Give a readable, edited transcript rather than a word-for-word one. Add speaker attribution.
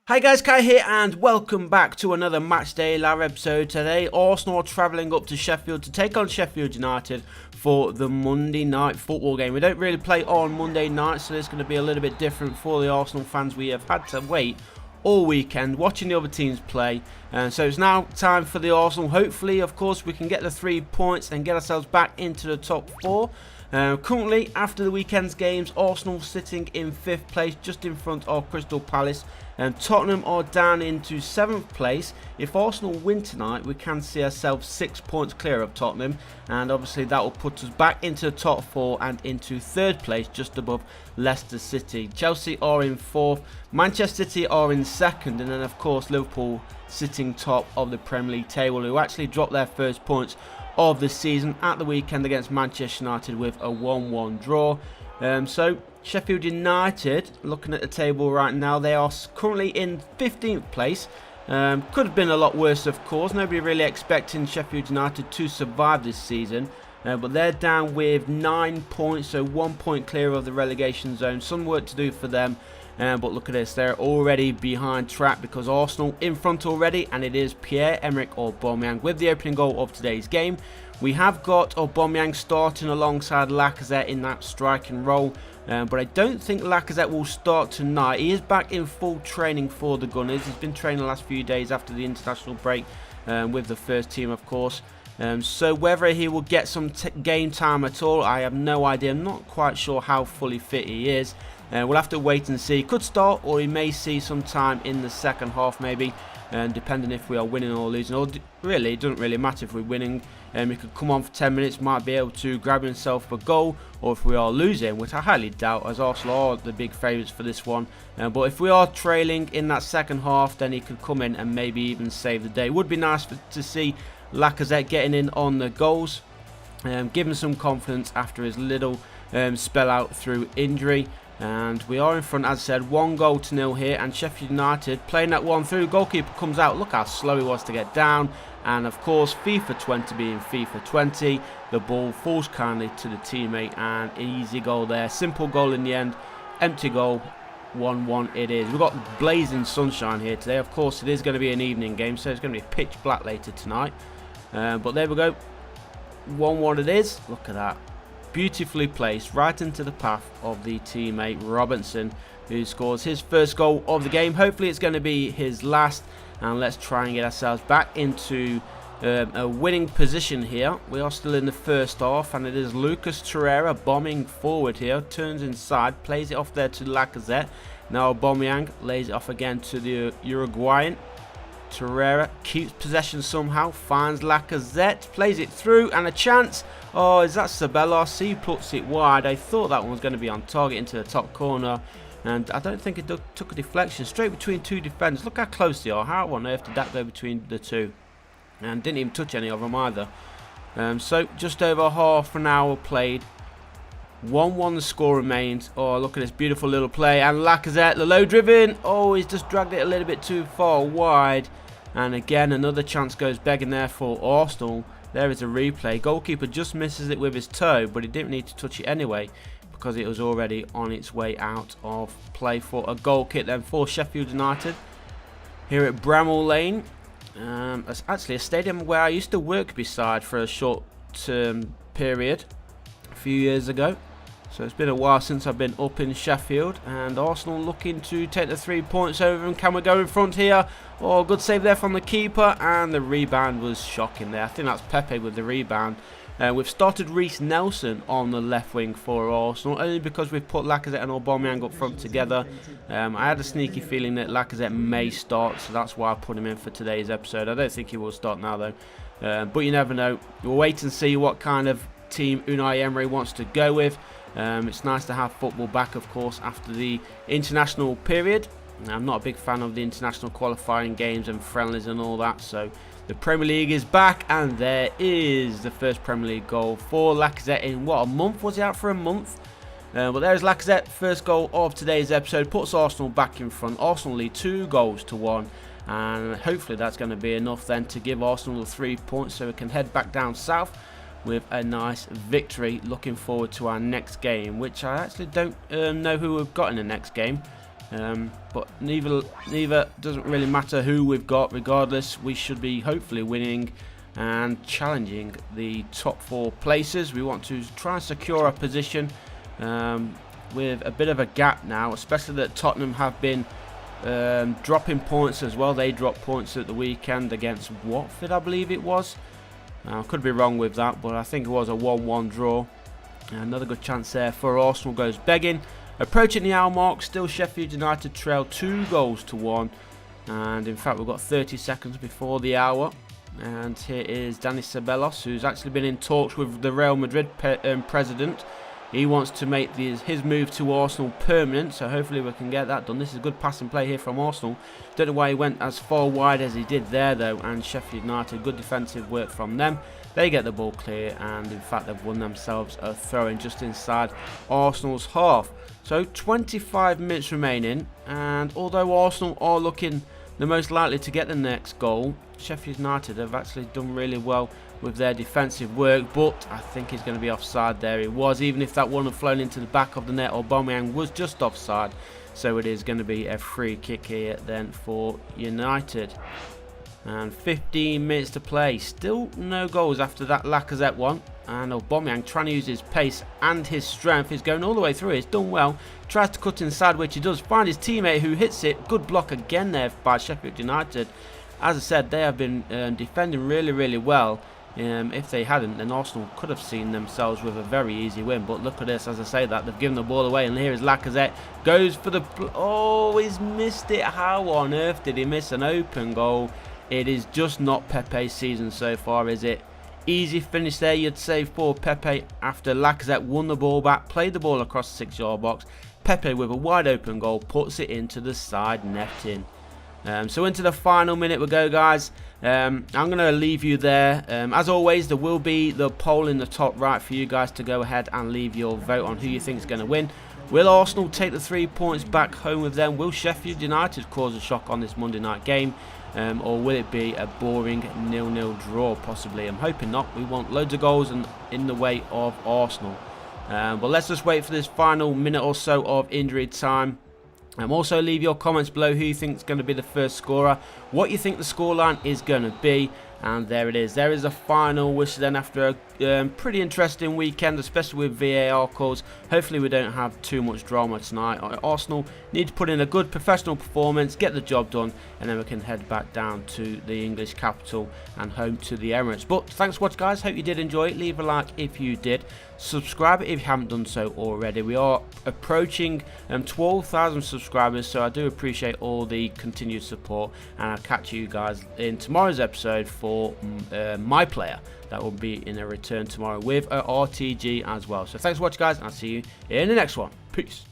Speaker 1: Hi guys, Kai here and welcome back to another Matchday Live episode. Today Arsenal are travelling up to Sheffield to take on Sheffield United for the Monday night football game. We don't really play on Monday night, so it's going to be a little bit different for the Arsenal fans. We have had to wait all weekend watching the other teams play, and so it's now time for the Arsenal. Hopefully, of course, we can get the 3 points and get ourselves back into the top 4. Currently, after the weekend's games, Arsenal sitting in 5th place, just in front of Crystal Palace, and Tottenham are down into 7th place. If Arsenal win tonight, we can see ourselves 6 points clear of Tottenham, and obviously that will put us back into the top 4 and into 3rd place, just above Leicester City. Chelsea are in 4th, Manchester City are in 2nd, and then of course Liverpool sitting top of the Premier League table, who actually dropped their first points of the season at the weekend against Manchester United with a 1-1 draw. So Sheffield United, looking at the table right now, they are currently in 15th place. Could have been a lot worse, of course. Nobody really expecting Sheffield United to survive this season, but they're down with 9 points, so 1 point clear of the relegation zone. Some work to do for them. But look at this, they're already behind track because Arsenal in front already, and it is Pierre-Emerick Aubameyang with the opening goal of today's game. We have got Aubameyang starting alongside Lacazette in that striking role, but I don't think Lacazette will start tonight. He is back in full training for the Gunners. He's been training the last few days after the international break with the first team, of course. So whether he will get some game time at all, I have no idea. I'm not quite sure how fully fit he is. We'll have to wait and see. He could start, or he may see some time in the second half maybe, depending if we are winning or losing. Or really, it doesn't really matter if we're winning. He could come on for 10 minutes, might be able to grab himself a goal, or if we are losing, which I highly doubt, as Arsenal are the big favourites for this one. But if we are trailing in that second half, then he could come in and maybe even save the day. Would be nice to see Lacazette getting in on the goals, give him some confidence after his little spell out through injury. And we are in front, as I said, 1-0 here, and Sheffield United playing that one through. Goalkeeper comes out, look how slow he was to get down, and of course FIFA 20 being FIFA 20, the ball falls kindly to the teammate, and easy goal there. Simple goal in the end, empty goal, 1-1 it is. We've got blazing sunshine here today. Of course it is going to be an evening game, so it's going to be pitch black later tonight, but there we go, 1-1 it is. Look at that. Beautifully placed right into the path of the teammate Robinson, who scores his first goal of the game. Hopefully it's going to be his last, and let's try and get ourselves back into a winning position here. We are still in the first half, and it is Lucas Torreira bombing forward here, turns inside, plays it off there to Lacazette. Now Aubameyang lays it off again to the Uruguayan. Torreira keeps possession somehow, finds Lacazette, plays it through, and a chance. Oh, is that Ceballos? He puts it wide. I thought that one was going to be on target into the top corner, and I don't think it took a deflection. Straight between two defenders. Look how close they are. How on earth did that go between the two? And didn't even touch any of them either. So just over half an hour played. 1-1 the score remains. Oh, look at this beautiful little play. And Lacazette, the low driven. Oh, he's just dragged it a little bit too far wide. And again, another chance goes begging there for Arsenal. There is a replay. Goalkeeper just misses it with his toe, but he didn't need to touch it anyway because it was already on its way out of play for a goal kick then for Sheffield United. Here at Bramall Lane. It's actually a stadium where I used to work beside for a short period a few years ago. So it's been a while since I've been up in Sheffield, and Arsenal looking to take the 3 points over. And can we go in front here? Oh, good save there from the keeper, and the rebound was shocking there. I think that's Pepe with the rebound. We've started Reece Nelson on the left wing for Arsenal, only because we've put Lacazette and Aubameyang up front together. I had a sneaky feeling that Lacazette may start, so that's why I put him in for today's episode. I don't think he will start now though, but you never know. We'll wait and see what kind of team Unai Emery wants to go with. It's nice to have football back, of course, after the international period. I'm not a big fan of the international qualifying games and friendlies and all that, so the Premier League is back, and there is the first Premier League goal for Lacazette in, what, a month? Was he out for a month? But there's Lacazette, first goal of today's episode, puts Arsenal back in front. Arsenal lead 2-1, and hopefully that's going to be enough then to give Arsenal the 3 points so we can head back down south with a nice victory. Looking forward to our next game, which I actually don't know who we've got in the next game. But neither doesn't really matter who we've got. Regardless, we should be hopefully winning and challenging the top 4 places. We want to try and secure our position with a bit of a gap now, especially that Tottenham have been dropping points as well. They dropped points at the weekend against Watford, I believe it was. I could be wrong with that, but I think it was a 1-1 draw. Another good chance there for Arsenal goes begging. Approaching the hour mark, still Sheffield United trail 2 goals to 1. And in fact, we've got 30 seconds before the hour. And here is Dani Ceballos, who's actually been in talks with the Real Madrid president. He wants to make his move to Arsenal permanent, so hopefully we can get that done. This is a good passing play here from Arsenal. Don't know why he went as far wide as he did there, though. And Sheffield United, good defensive work from them. They get the ball clear, and in fact they've won themselves a throw-in just inside Arsenal's half. So 25 minutes remaining, and although Arsenal are looking the most likely to get the next goal, Sheffield United have actually done really well with their defensive work, but I think he's going to be offside there. It was, even if that one had flown into the back of the net, Aubameyang was just offside, so it is going to be a free kick here then for United. And 15 minutes to play, still no goals after that Lacazette one, and Aubameyang trying to use his pace and his strength. He's going all the way through, he's done well, tries to cut inside, which he does, find his teammate who hits it. Good block again there by Sheffield United. As I said, they have been defending really well. If they hadn't, then Arsenal could have seen themselves with a very easy win. But look at this, as I say that, they've given the ball away, and here is Lacazette, goes for the... Oh, he's missed it. How on earth did he miss an open goal? It is just not Pepe's season so far, is it? Easy finish there, you'd say, for Pepe after Lacazette won the ball back, played the ball across the 6-yard box. Pepe with a wide open goal puts it into the side netting. So into the final minute we go, guys. I'm going to leave you there. As always, there will be the poll in the top right for you guys to go ahead and leave your vote on who you think is going to win. Will Arsenal take the 3 points back home with them? Will Sheffield United cause a shock on this Monday night game? Or will it be a boring 0-0 draw, possibly? I'm hoping not. We want loads of goals and in the way of Arsenal. But let's just wait for this final minute or so of injury time. Also leave your comments below who you think is going to be the first scorer, what you think the scoreline is going to be, and there it is. There is a final, which then after a pretty interesting weekend, especially with VAR calls. Hopefully we don't have too much drama tonight. Arsenal need to put in a good professional performance, get the job done, and then we can head back down to the English capital and home to the Emirates. But thanks for watching, guys. Hope you did enjoy it. Leave a like if you did. Subscribe if you haven't done so already. We are approaching 12,000 subscribers, so I do appreciate all the continued support, and I'll catch you guys in tomorrow's episode for my player that will be in a return tomorrow with a RTG as well. So thanks for watching, guys, and I'll see you in the next one. Peace.